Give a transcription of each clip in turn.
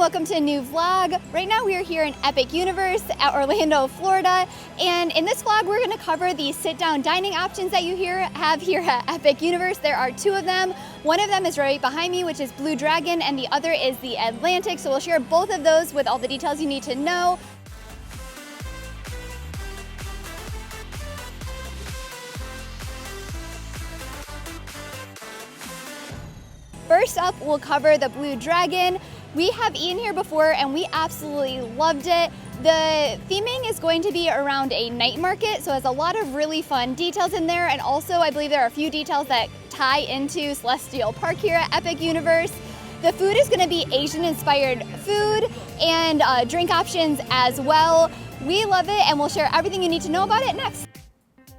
welcome to a new vlog. Right now we are here in Epic Universe at Orlando, Florida. And in this vlog, we're gonna cover the sit-down dining options that you have here at Epic Universe. There are two of them. One of them is right behind me, which is Blue Dragon, and the other is the Atlantic. So we'll share both of those with all the details you need to know. First up, we'll cover the Blue Dragon. We have eaten here before and we absolutely loved it. The theming is going to be around a night market, so it has a lot of really fun details in there. And also, I believe there are a few details that tie into Celestial Park here at Epic Universe. The food is gonna be Asian-inspired food and drink options as well. We love it and we'll share everything you need to know about it next.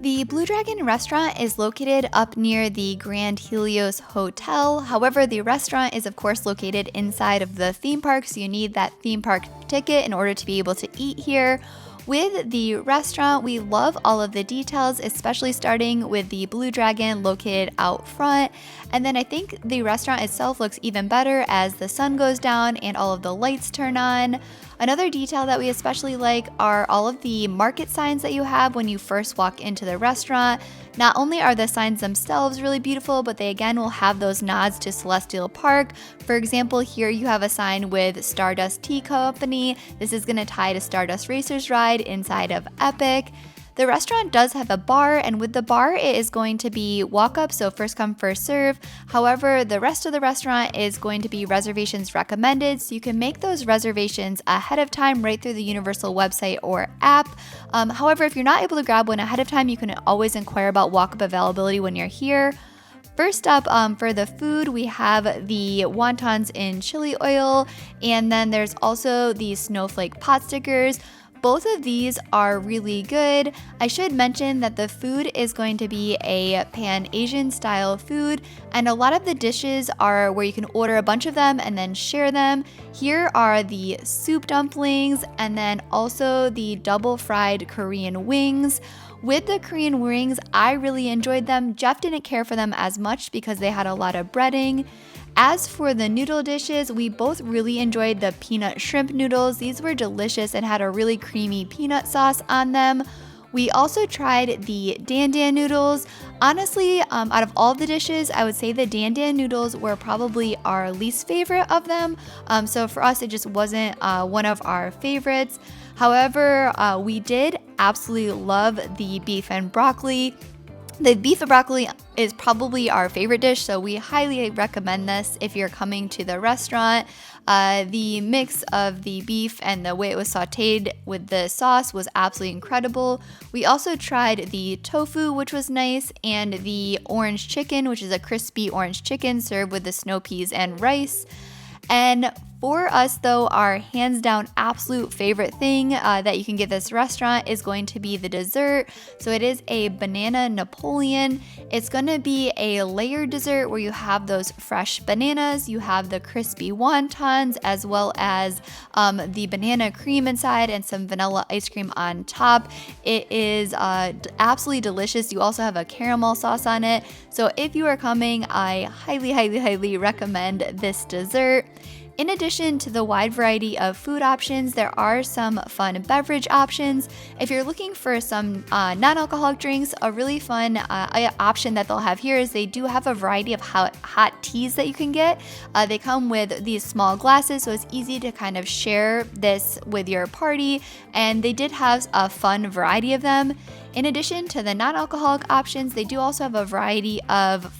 The Blue Dragon restaurant is located up near the Grand Helios Hotel. However, the restaurant is of course located inside of the theme park, so you need that theme park ticket in order to be able to eat here. With the restaurant, we love all of the details, especially starting with the Blue Dragon located out front. And then I think the restaurant itself looks even better as the sun goes down and all of the lights turn on. Another detail that we especially like are all of the market signs that you have when you first walk into the restaurant. Not only are the signs themselves really beautiful, but they again will have those nods to Celestial Park. For example, here you have a sign with Stardust Tea Company. This is going to tie to Stardust Racers Ride inside of Epic. The restaurant does have a bar, and with the bar, it is going to be walk up, so first come, first serve. However, the rest of the restaurant is going to be reservations recommended, so you can make those reservations ahead of time right through the Universal website or app. However, if you're not able to grab one ahead of time, you can always inquire about walk-up availability when you're here. First up, for the food, we have the wontons in chili oil, and then there's also the snowflake pot stickers. Both of these are really good. I should mention that the food is going to be a Pan-Asian style food, and a lot of the dishes are where you can order a bunch of them and then share them. Here are the soup dumplings and then also the double fried Korean wings. With the Korean wings, I really enjoyed them. Jeff didn't care for them as much because they had a lot of breading. As for the noodle dishes, we both really enjoyed the peanut shrimp noodles. These were delicious and had a really creamy peanut sauce on them. We also tried the Dan Dan noodles. Honestly, out of all the dishes, I would say the Dan Dan noodles were probably our least favorite of them. So for us, it just wasn't one of our favorites. However, we did absolutely love the beef and broccoli. The beef and broccoli is probably our favorite dish, so we highly recommend this if you're coming to the restaurant. The mix of the beef and the way it was sauteed with the sauce was absolutely incredible. We also tried the tofu, which was nice, and the orange chicken, which is a crispy orange chicken served with the snow peas and rice. And for us though, our hands down absolute favorite thing that you can get at this restaurant is going to be the dessert. So it is a banana Napoleon. It's going to be a layered dessert where you have those fresh bananas, you have the crispy wontons, as well as the banana cream inside and some vanilla ice cream on top. It is absolutely delicious. You also have a caramel sauce on it. So if you are coming, I highly recommend this dessert. In addition to the wide variety of food options, there are some fun beverage options. If you're looking for some non-alcoholic drinks, a really fun option that they'll have here is they do have a variety of hot teas that you can get. They come with these small glasses, so it's easy to kind of share this with your party, and they did have a fun variety of them. In addition to the non-alcoholic options, they do also have a variety of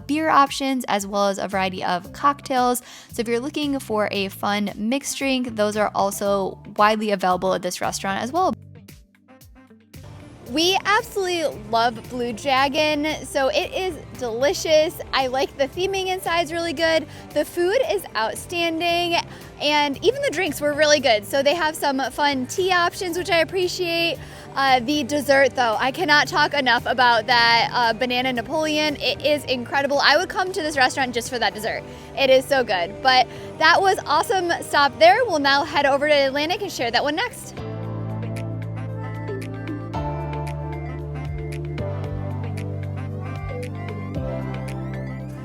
beer options as well as a variety of cocktails. So if you're looking for a fun mixed drink, those are also widely available at this restaurant as well. We absolutely love Blue Dragon, so it is delicious. I like the theming inside is really good. The food is outstanding, and even the drinks were really good. So they have some fun tea options, which I appreciate. The dessert though, I cannot talk enough about that banana Napoleon. It is incredible. I would come to this restaurant just for that dessert. It is so good. But that was awesome stop there. We'll now head over to Atlantic and share that one next.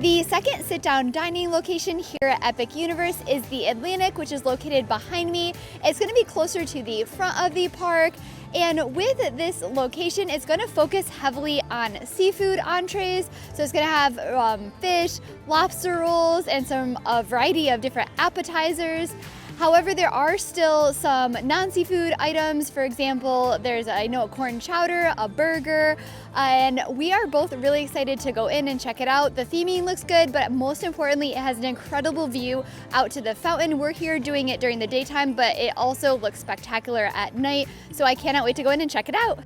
The second sit-down dining location here at Epic Universe is the Atlantic, which is located behind me. It's going to be closer to the front of the park. And with this location, it's going to focus heavily on seafood entrees. So it's going to have fish, lobster rolls, and a variety of different appetizers. However, there are still some non-seafood items. For example, there's a corn chowder, a burger, and we are both really excited to go in and check it out. The theming looks good, but most importantly, it has an incredible view out to the fountain. We're here doing it during the daytime, but it also looks spectacular at night, so I cannot wait to go in and check it out.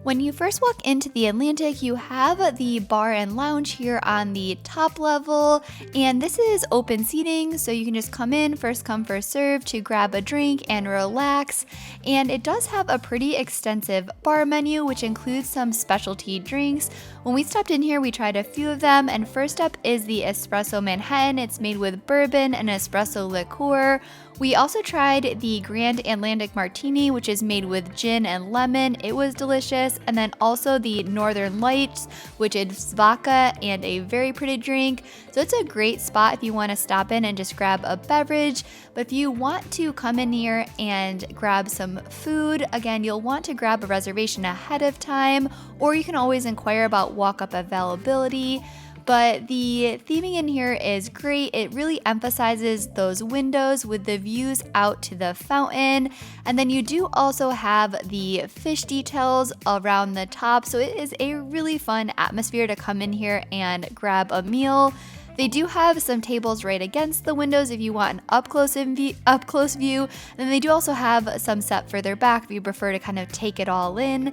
When you first walk into the Atlantic, you have the bar and lounge here on the top level, and this is open seating, so you can just come in, first come, first serve, to grab a drink and relax. And it does have a pretty extensive bar menu, which includes some specialty drinks. When we stopped in here, we tried a few of them, and first up is the Espresso Manhattan. It's made with bourbon and espresso liqueur. We also tried the Grand Atlantic Martini, which is made with gin and lemon. It was delicious. And then also the Northern Lights, which is vodka and a very pretty drink. So it's a great spot if you want to stop in and just grab a beverage. But if you want to come in here and grab some food, again, you'll want to grab a reservation ahead of time, or you can always inquire about walk-up availability. But the theming in here is great. It really emphasizes those windows with the views out to the fountain. And then you do also have the fish details around the top. So it is a really fun atmosphere to come in here and grab a meal. They do have some tables right against the windows if you want an up close view. And then they do also have some set further back if you prefer to kind of take it all in.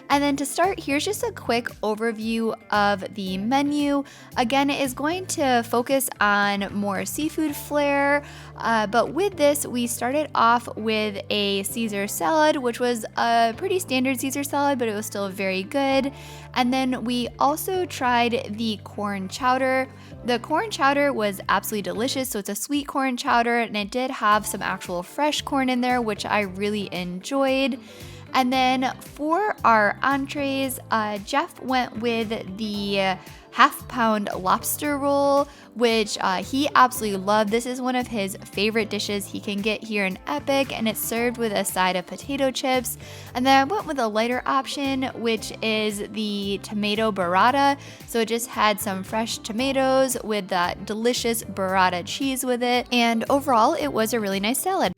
And then to start, here's just a quick overview of the menu. Again, it is going to focus on more seafood flair, but with this, we started off with a Caesar salad, which was a pretty standard Caesar salad, but it was still very good. And then we also tried the corn chowder. The corn chowder was absolutely delicious, so it's a sweet corn chowder, and it did have some actual fresh corn in there, which I really enjoyed. And then for our entrees, Jeff went with the half-pound lobster roll, which he absolutely loved. This is one of his favorite dishes he can get here in Epic, and it's served with a side of potato chips. And then I went with a lighter option, which is the tomato burrata. So it just had some fresh tomatoes with that delicious burrata cheese with it. And overall, it was a really nice salad.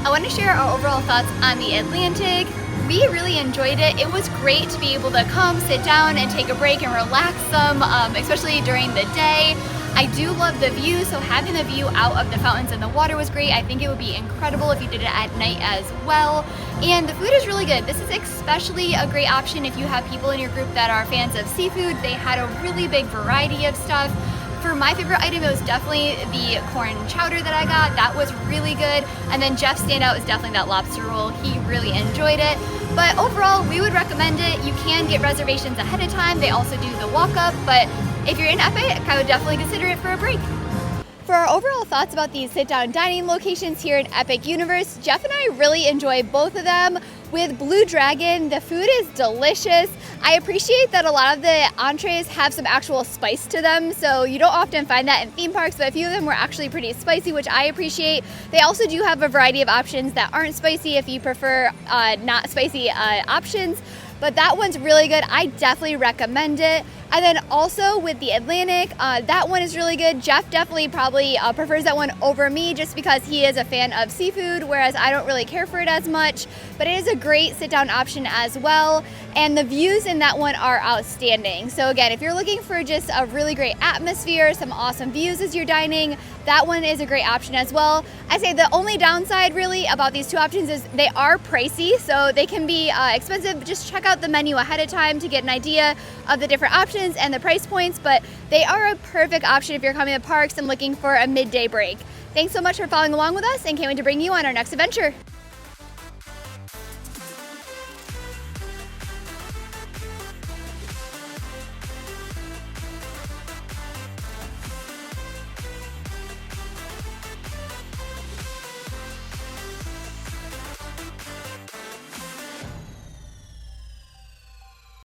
I want to share our overall thoughts on the Atlantic. We really enjoyed it. It was great to be able to come, sit down, and take a break and relax some, especially during the day. I do love the view, so having the view out of the fountains and the water was great. I think it would be incredible if you did it at night as well. And the food is really good. This is especially a great option if you have people in your group that are fans of seafood. They had a really big variety of stuff. For my favorite item, it was definitely the corn chowder that I got. That was really good. And then Jeff's standout is definitely that lobster roll. He really enjoyed it. But overall, we would recommend it. You can get reservations ahead of time. They also do the walk-up. But if you're in Epic, I would definitely consider it for a break. For our overall thoughts about these sit-down dining locations here in Epic Universe, Jeff and I really enjoy both of them. With Blue Dragon, the food is delicious. I appreciate that a lot of the entrees have some actual spice to them, so you don't often find that in theme parks, but a few of them were actually pretty spicy, which I appreciate. They also do have a variety of options that aren't spicy if you prefer not spicy options, but that one's really good. I definitely recommend it. And then also with the Atlantic, that one is really good. Jeff definitely probably prefers that one over me just because he is a fan of seafood, whereas I don't really care for it as much. But it is a great sit-down option as well. And the views in that one are outstanding. So again, if you're looking for just a really great atmosphere, some awesome views as you're dining, that one is a great option as well. I say the only downside really about these two options is they are pricey, so they can be expensive. Just check out the menu ahead of time to get an idea of the different options and the price points, but they are a perfect option if you're coming to parks and looking for a midday break. Thanks so much for following along with us, and can't wait to bring you on our next adventure.